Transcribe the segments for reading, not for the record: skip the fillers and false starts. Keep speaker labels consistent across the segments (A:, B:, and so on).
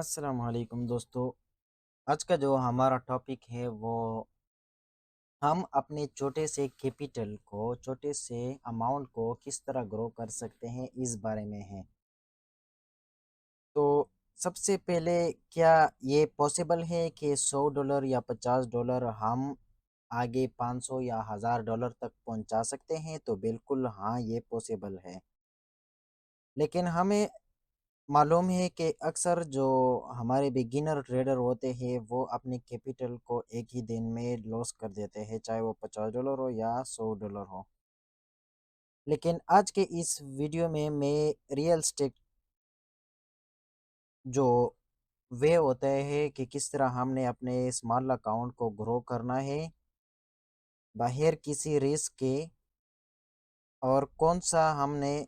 A: अस्सलाम वालेकुम दोस्तों। आज का जो हमारा टॉपिक है वो हम अपने छोटे से कैपिटल को छोटे से अमाउंट को किस तरह ग्रो कर सकते हैं इस बारे में है। तो सबसे पहले क्या ये पॉसिबल है कि $100 या $50 हम आगे 500 या $1000 तक पहुंचा सकते हैं? तो बिल्कुल हाँ, ये पॉसिबल है। लेकिन हमें मालूम है कि अक्सर जो हमारे बिगिनर ट्रेडर होते हैं वो अपने कैपिटल को एक ही दिन में लॉस कर देते हैं, चाहे वो $50 हो या $100 हो। लेकिन आज के इस वीडियो में मैं रियल स्टेट जो वे होता है कि किस तरह हमने अपने स्मॉल अकाउंट को ग्रो करना है बाहर किसी रिस्क के, और कौन सा हमने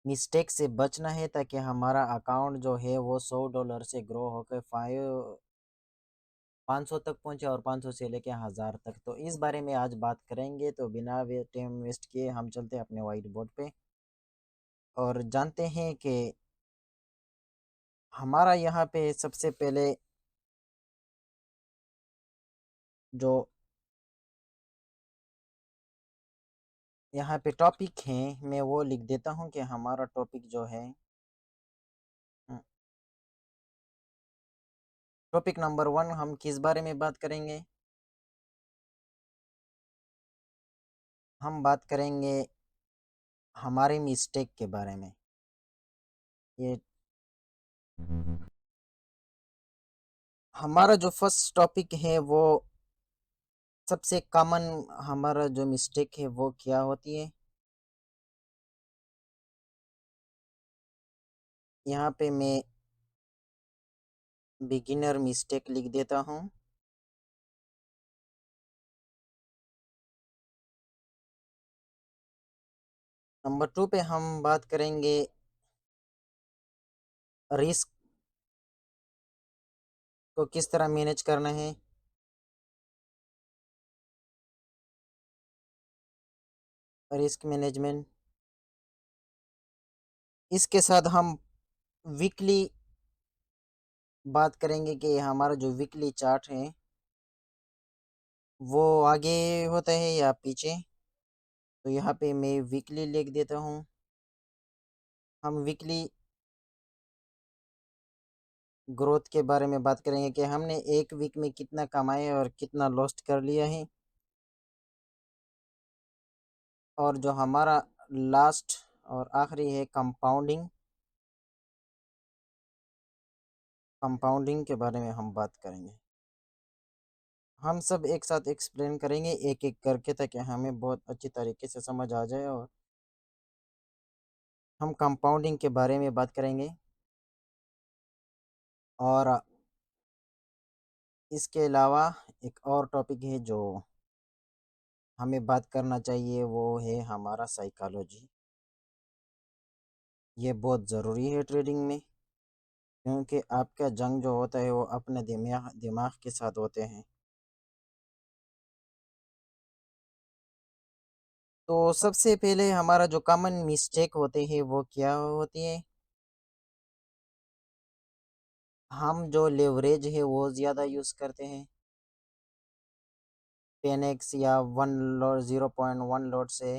A: मिस्टेक से बचना है ताकि हमारा अकाउंट जो है वो $100 से ग्रो होकर 500 तक पहुंचे और 500 से लेके 1000 तक। तो इस बारे में आज बात करेंगे। तो बिना टाइम वेस्ट किए हम चलते हैं अपने वाइट बोर्ड पे और जानते हैं कि हमारा यहाँ पे सबसे पहले जो यहाँ पे टॉपिक है मैं वो लिख देता हूँ कि हमारा टॉपिक जो है टॉपिक नंबर 1 हम किस बारे में बात करेंगे। हम बात करेंगे हमारे मिस्टेक के बारे में। ये हमारा जो फर्स्ट टॉपिक है वो सबसे कॉमन हमारा जो मिस्टेक है वो क्या होती है। यहाँ पे मैं बिगिनर मिस्टेक लिख देता हूँ। नंबर 2 पे हम बात करेंगे रिस्क को किस तरह मैनेज करना है। रिस्क मैनेजमेंट, इसके साथ हम वीकली बात करेंगे कि हमारा जो वीकली चार्ट है वो आगे होता है या पीछे। तो यहाँ पे मैं वीकली लिख देता हूँ। हम वीकली ग्रोथ के बारे में बात करेंगे कि हमने एक वीक में कितना कमाया और कितना लॉस्ट कर लिया है। और जो हमारा लास्ट और आखिरी है कंपाउंडिंग। कंपाउंडिंग के बारे में हम बात करेंगे। हम सब एक साथ एक्सप्लेन करेंगे एक एक करके ताकि हमें बहुत अच्छी तरीके से समझ आ जाए। और हम कंपाउंडिंग के बारे में बात करेंगे। और इसके अलावा एक और टॉपिक है जो हमें बात करना चाहिए, वो है हमारा साइकोलॉजी। ये बहुत ज़रूरी है ट्रेडिंग में, क्योंकि आपका जंग जो होता है वो अपने दिमाग दिमाग के साथ होते हैं। तो सबसे पहले हमारा जो कॉमन मिस्टेक होते हैं वो क्या होती है। हम जो लेवरेज है वो ज़्यादा यूज़ करते हैं। 10x या 0.1 लॉट से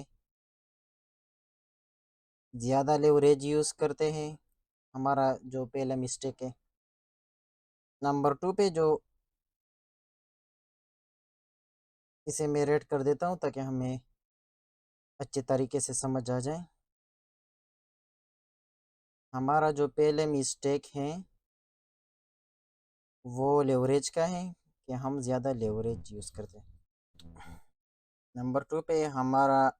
A: ज़्यादा लेवरेज यूज़ करते हैं। हमारा जो पहला मिस्टेक है। नंबर 2 पे जो इसे मैं रेट कर देता हूँ ताकि हमें अच्छे तरीके से समझ आ जाए। हमारा जो पहले मिस्टेक है वो लेवरेज का है कि हम ज़्यादा लेवरेज यूज़ करते हैं। नंबर 2 पे हमारा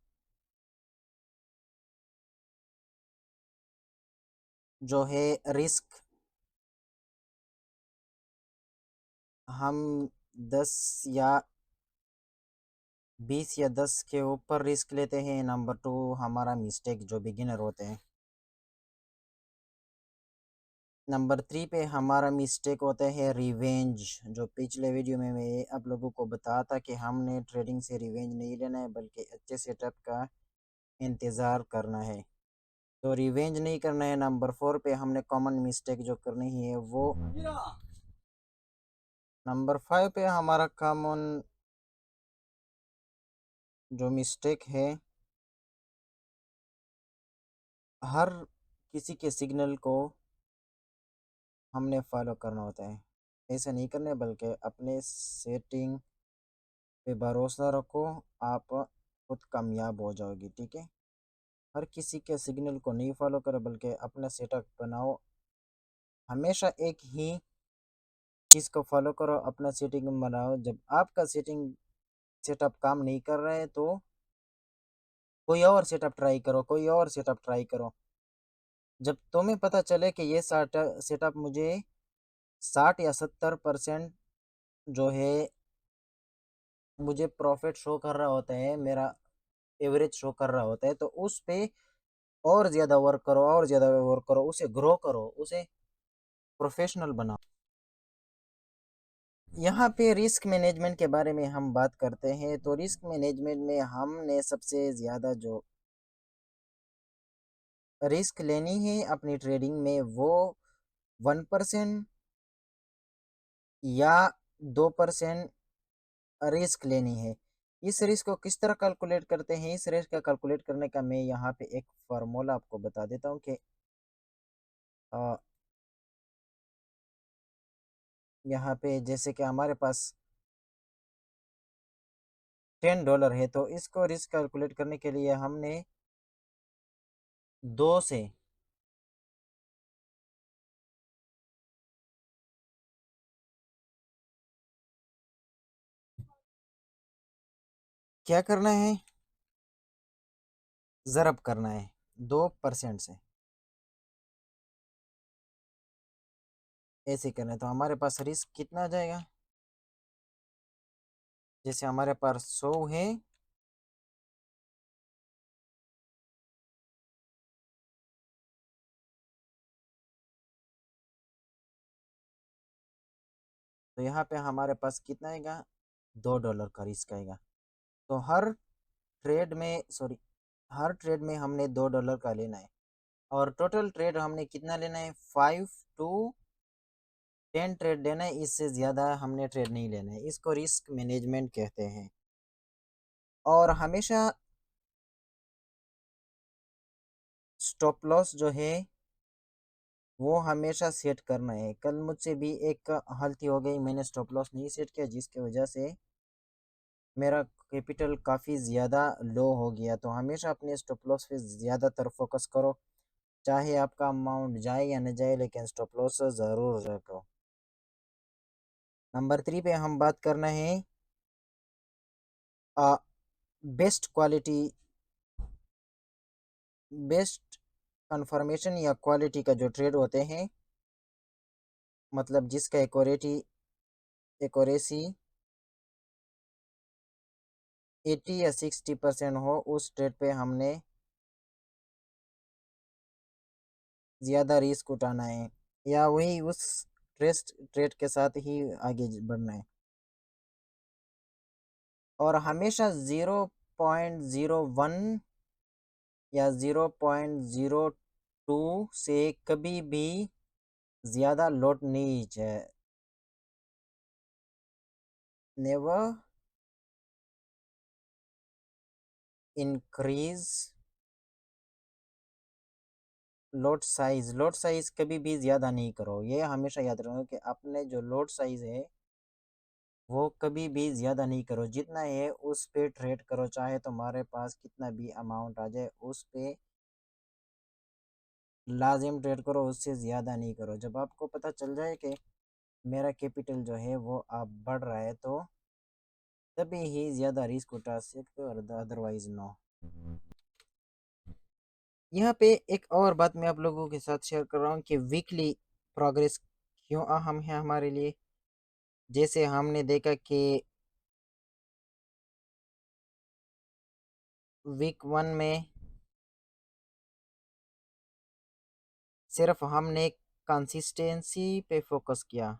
A: जो है रिस्क, हम 10 या 20 या 10 के ऊपर रिस्क लेते हैं। नंबर 2 हमारा मिस्टेक जो बिगिनर होते हैं। नंबर 3 पे हमारा मिस्टेक होता है रिवेंज। जो पिछले वीडियो में मैं आप लोगों को बताया था कि हमने ट्रेडिंग से रिवेंज नहीं लेना है बल्कि अच्छे सेटअप का इंतज़ार करना है। तो रिवेंज नहीं करना है। नंबर 4 पे हमने कॉमन मिस्टेक जो करनी है वो, नंबर 5 पे हमारा कॉमन जो मिस्टेक है, हर किसी के सिग्नल को हमने फॉलो करना होता है। ऐसा नहीं करना है, बल्कि अपने सेटिंग पे भरोसा रखो, आप खुद कामयाब हो जाओगे। ठीक है, हर किसी के सिग्नल को नहीं फॉलो करो, बल्कि अपना सेटअप बनाओ। हमेशा एक ही चीज़ को फॉलो करो, अपना सेटिंग बनाओ। जब आपका सेटअप काम नहीं कर रहा है तो कोई और सेटअप ट्राई करो, कोई और सेटअप ट्राई करो। जब तुम्हें पता चले कि ये सेटअप मुझे 60 या 70% जो है मुझे प्रॉफिट शो कर रहा होता है, मेरा एवरेज शो कर रहा होता है, तो उस पे और ज़्यादा वर्क करो, और ज़्यादा वर्क करो, उसे ग्रो करो, उसे प्रोफेशनल बनाओ। यहाँ पे रिस्क मैनेजमेंट के बारे में हम बात करते हैं। तो रिस्क मैनेजमेंट में हमने सबसे ज़्यादा जो रिस्क लेनी है अपनी ट्रेडिंग में, वो 1% या 2% रिस्क लेनी है। इस रिस्क को किस तरह कैलकुलेट करते हैं? इस रिस्क का कैलकुलेट करने का मैं यहाँ पे एक फार्मूला आपको बता देता हूँ कि अ, यहाँ पे जैसे कि हमारे पास $10 है, तो इसको रिस्क कैलकुलेट करने के लिए हमने 2 से क्या करना है, ज़रब करना है 2% से। ऐसे करना है तो हमारे पास रिस्क कितना आ जाएगा? जैसे हमारे पास 100 है, तो यहाँ पे हमारे पास कितना आएगा? $2 का रिस्क आएगा। तो हर ट्रेड में हमने $2 का लेना है, और टोटल ट्रेड हमने कितना लेना है? 5 to 10 ट्रेड लेना है, इससे ज़्यादा हमने ट्रेड नहीं लेना है। इसको रिस्क मैनेजमेंट कहते हैं। और हमेशा स्टॉप लॉस जो है वो हमेशा सेट करना है। कल मुझसे भी एक गलती हो गई, मैंने स्टॉप लॉस नहीं सेट किया, जिसकी वजह से मेरा कैपिटल काफ़ी ज़्यादा लो हो गया। तो हमेशा अपने स्टॉप लॉस पे ज़्यादातर फोकस करो, चाहे आपका अमाउंट जाए या न जाए, लेकिन स्टॉप लॉस ज़रूर रखो। नंबर 3 पे हम बात करना है बेस्ट क्वालिटी, बेस्ट कंफर्मेशन या क्वालिटी का जो ट्रेड होते हैं, मतलब जिसका एक्यूरेसी 80 या 60% हो, उस ट्रेड पे हमने ज़्यादा रिस्क उठाना है, या वही उस ट्रेड के साथ ही आगे बढ़ना है। और हमेशा 0.01 या 0.02 से कभी भी ज़्यादा लौट नहीं चाहिए। नेवर इंक्रीज लोड साइज कभी भी ज़्यादा नहीं करो। ये हमेशा याद रखो कि अपने जो लोड साइज है वो कभी भी ज़्यादा नहीं करो। जितना है उस पे ट्रेड करो, चाहे तुम्हारे पास कितना भी अमाउंट आ जाए, उस पे लाजिम ट्रेड करो, उससे ज़्यादा नहीं करो। जब आपको पता चल जाए कि मेरा कैपिटल जो है वो अब बढ़ रहा है, तो तभी ही ज़्यादा रिस्क उठा सकते हो, और अदरवाइज नो। यहाँ पे एक और बात मैं आप लोगों के साथ शेयर कर रहा हूँ कि वीकली प्रोग्रेस क्यों अहम है हमारे लिए। जैसे हमने देखा कि वीक 1 में सिर्फ हमने कंसिस्टेंसी पे फोकस किया,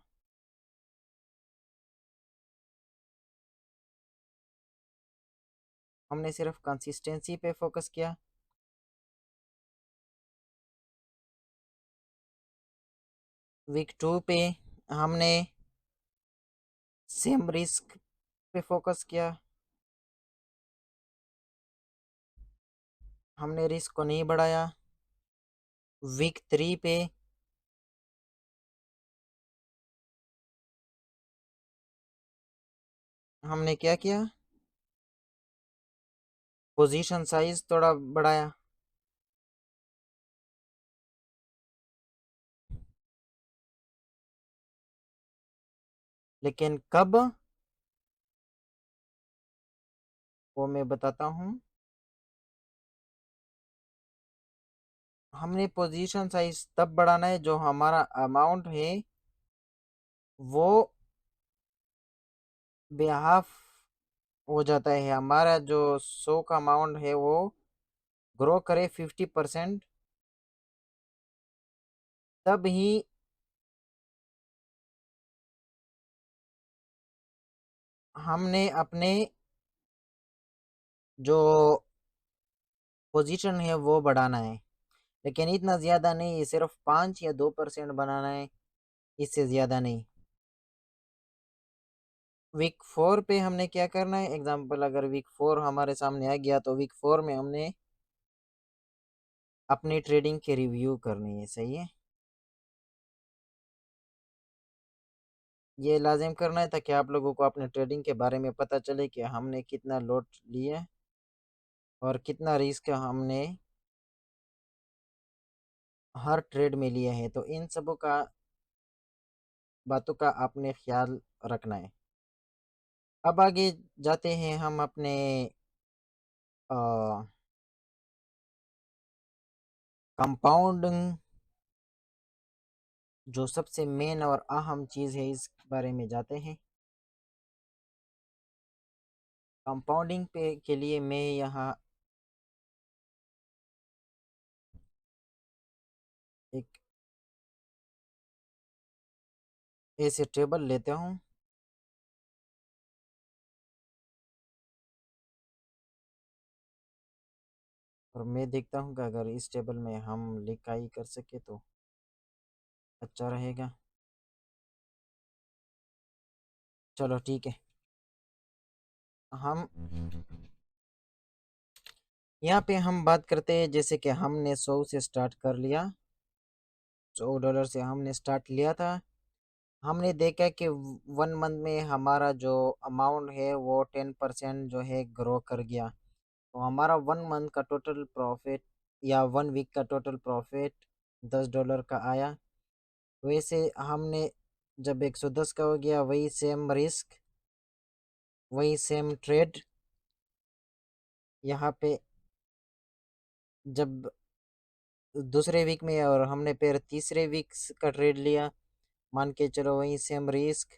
A: हमने सिर्फ कंसिस्टेंसी पे फोकस किया। वीक 2 पे हमने सेम रिस्क पे फोकस किया, हमने रिस्क को नहीं बढ़ाया। वीक 3 पे हमने क्या किया, पोजीशन साइज थोड़ा बढ़ाया। लेकिन कब, वो मैं बताता हूँ। हमने पोजीशन साइज तब बढ़ाना है जो हमारा अमाउंट है वो बेहाफ हो जाता है, हमारा जो शो का अमाउंट है वो ग्रो करे 50%, तब ही हमने अपने जो पोजीशन है वो बढ़ाना है। लेकिन इतना ज़्यादा नहीं, सिर्फ 5 या 2% बनाना है, इससे ज़्यादा नहीं। वीक 4 पे हमने क्या करना है, एग्जाम्पल अगर वीक 4 हमारे सामने आ गया तो वीक 4 में हमने अपनी ट्रेडिंग की रिव्यू करनी है, सही है। ये लाजिम करना है ताकि आप लोगों को अपने ट्रेडिंग के बारे में पता चले कि हमने कितना लॉट लिया और कितना रिस्क हमने हर ट्रेड में लिया है, तो इन सबों का बातों का आपने ख्याल रखना है। अब आगे जाते हैं हम अपने कंपाउंडिंग, जो सबसे मेन और अहम चीज़ है, इस बारे में जाते हैं। कंपाउंडिंग पे के लिए मैं यहाँ एक ऐसे टेबल लेता हूँ और मैं देखता हूँ कि अगर इस टेबल में हम लिखाई कर सके तो अच्छा रहेगा। चलो ठीक है, हम यहाँ पे हम बात करते हैं, जैसे कि हमने 100 से स्टार्ट कर लिया, $100 से हमने स्टार्ट लिया था। हमने देखा कि 1 मंथ में हमारा जो अमाउंट है वो 10% जो है ग्रो कर गया, तो हमारा 1 मंथ का टोटल प्रॉफिट या 1 वीक का टोटल प्रॉफिट $10 का आया। वैसे हमने जब 110 का हो गया, वही सेम रिस्क, वही सेम ट्रेड यहाँ पे जब दूसरे वीक में, और हमने फिर तीसरे वीक का ट्रेड लिया, मान के चलो वही सेम रिस्क,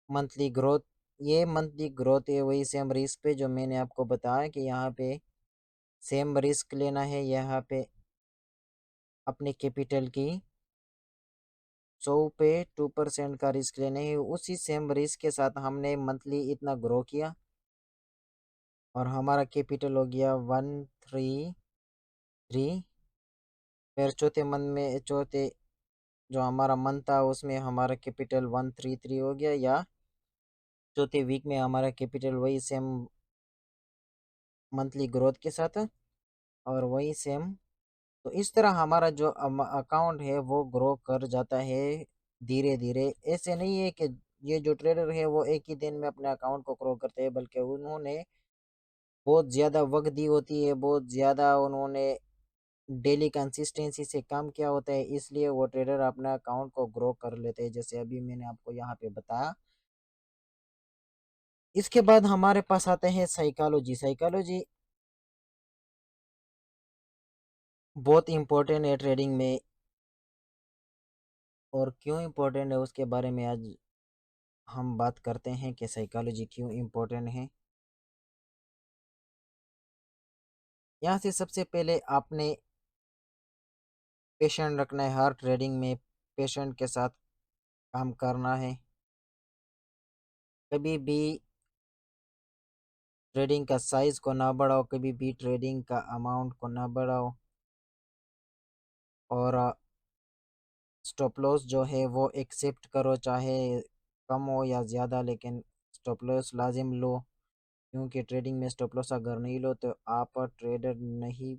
A: मंथली ग्रोथ, ये मंथली ग्रोथ है वही सेम रिस्क पे, जो मैंने आपको बताया कि यहाँ पे सेम रिस्क लेना है। यहाँ पे अपने कैपिटल की 100 पे 2% का रिस्क लेने है, उसी सेम रिस्क के साथ हमने मंथली इतना ग्रो किया और हमारा कैपिटल हो गया 133। फिर चौथे मंथ में, चौथे जो हमारा मंथ था उसमें हमारा कैपिटल 133 हो गया, या चौथे वीक में हमारा कैपिटल वही सेम मंथली ग्रोथ के साथ और वही सेम। तो इस तरह हमारा जो अकाउंट है वो ग्रो कर जाता है धीरे धीरे। ऐसे नहीं है कि ये जो ट्रेडर है वो एक ही दिन में अपने अकाउंट को ग्रो करते हैं, बल्कि उन्होंने बहुत ज़्यादा वक्त दी होती है, बहुत ज़्यादा उन्होंने डेली कंसिस्टेंसी से काम किया होता है, इसलिए वो ट्रेडर अपना अकाउंट को ग्रो कर लेते हैं, जैसे अभी मैंने आपको यहाँ पे बताया। इसके बाद हमारे पास आते हैं साइकोलॉजी। साइकोलॉजी बहुत इम्पोर्टेंट है ट्रेडिंग में, और क्यों इम्पोर्टेंट है उसके बारे में आज हम बात करते हैं कि साइकोलॉजी क्यों इम्पोर्टेंट है। यहाँ से सबसे पहले आपने पेशेंट रखना है, हर ट्रेडिंग में पेशेंट के साथ काम करना है। कभी भी ट्रेडिंग का साइज को ना बढ़ाओ, कभी भी ट्रेडिंग का अमाउंट को ना बढ़ाओ, और स्टॉप लॉस जो है वो एक्सेप्ट करो, चाहे कम हो या ज़्यादा, लेकिन स्टॉप लॉस लाजिम लो, क्योंकि ट्रेडिंग में स्टॉप लॉस अगर नहीं लो तो आप ट्रेडर नहीं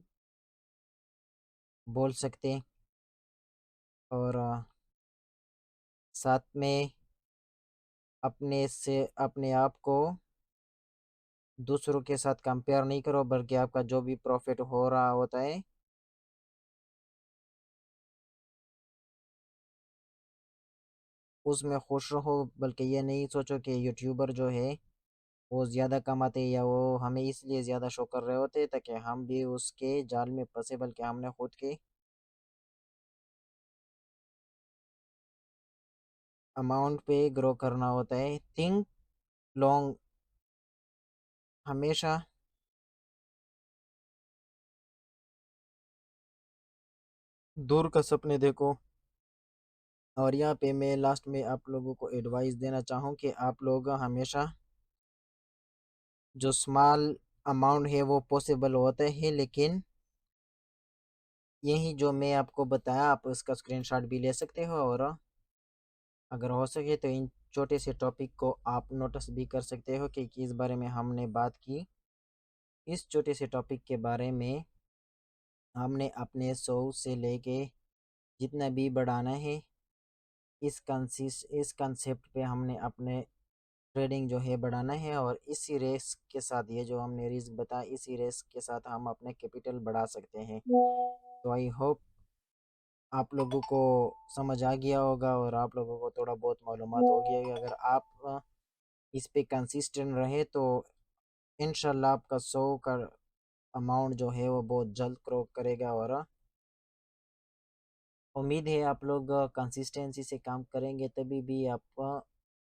A: बोल सकते। और साथ में अपने आप को दूसरों के साथ कंपेयर नहीं करो, बल्कि आपका जो भी प्रॉफिट हो रहा होता है उसमें खुश रहो। बल्कि ये नहीं सोचो कि यूट्यूबर जो है वो ज़्यादा कमाते हैं या वो हमें इसलिए ज़्यादा शो कर रहे होते ताकि हम भी उसके जाल में फंसे, बल्कि हमने खुद के अमाउंट पे ग्रो करना होता है। थिंक लॉन्ग, हमेशा दूर का सपने देखो। और यहाँ पे मैं लास्ट में आप लोगों को एडवाइस देना चाहूँ कि आप लोग हमेशा जो स्मॉल अमाउंट है वो पॉसिबल होता है, लेकिन यही जो मैं आपको बताया आप उसका स्क्रीनशॉट भी ले सकते हो, और अगर हो सके तो इन छोटे से टॉपिक को आप नोटिस भी कर सकते हो कि किस बारे में हमने बात की। इस छोटे से टॉपिक के बारे में हमने अपने 100 से लेके जितना भी बढ़ाना है, इस कंसेप्ट पे हमने अपने ट्रेडिंग जो है बढ़ाना है, और इसी रेस के साथ ये जो हमने रिस्क बताया इसी रेस के साथ हम अपने कैपिटल बढ़ा सकते हैं। तो आई होप आप लोगों को समझ आ गया होगा और आप लोगों को थोड़ा बहुत मालूमात हो गया होगी। अगर आप इस पे कंसिस्टेंट रहे तो इंशाल्लाह आपका 100 का अमाउंट जो है वो बहुत जल्द क्रॉक करेगा। और उम्मीद है आप लोग कंसिस्टेंसी से काम करेंगे तभी भी आप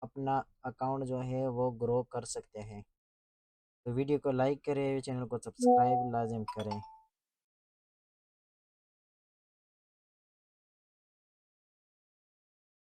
A: अपना अकाउंट जो है वो ग्रो कर सकते हैं। तो वीडियो को लाइक करें, चैनल को सब्सक्राइब लाजिम करें।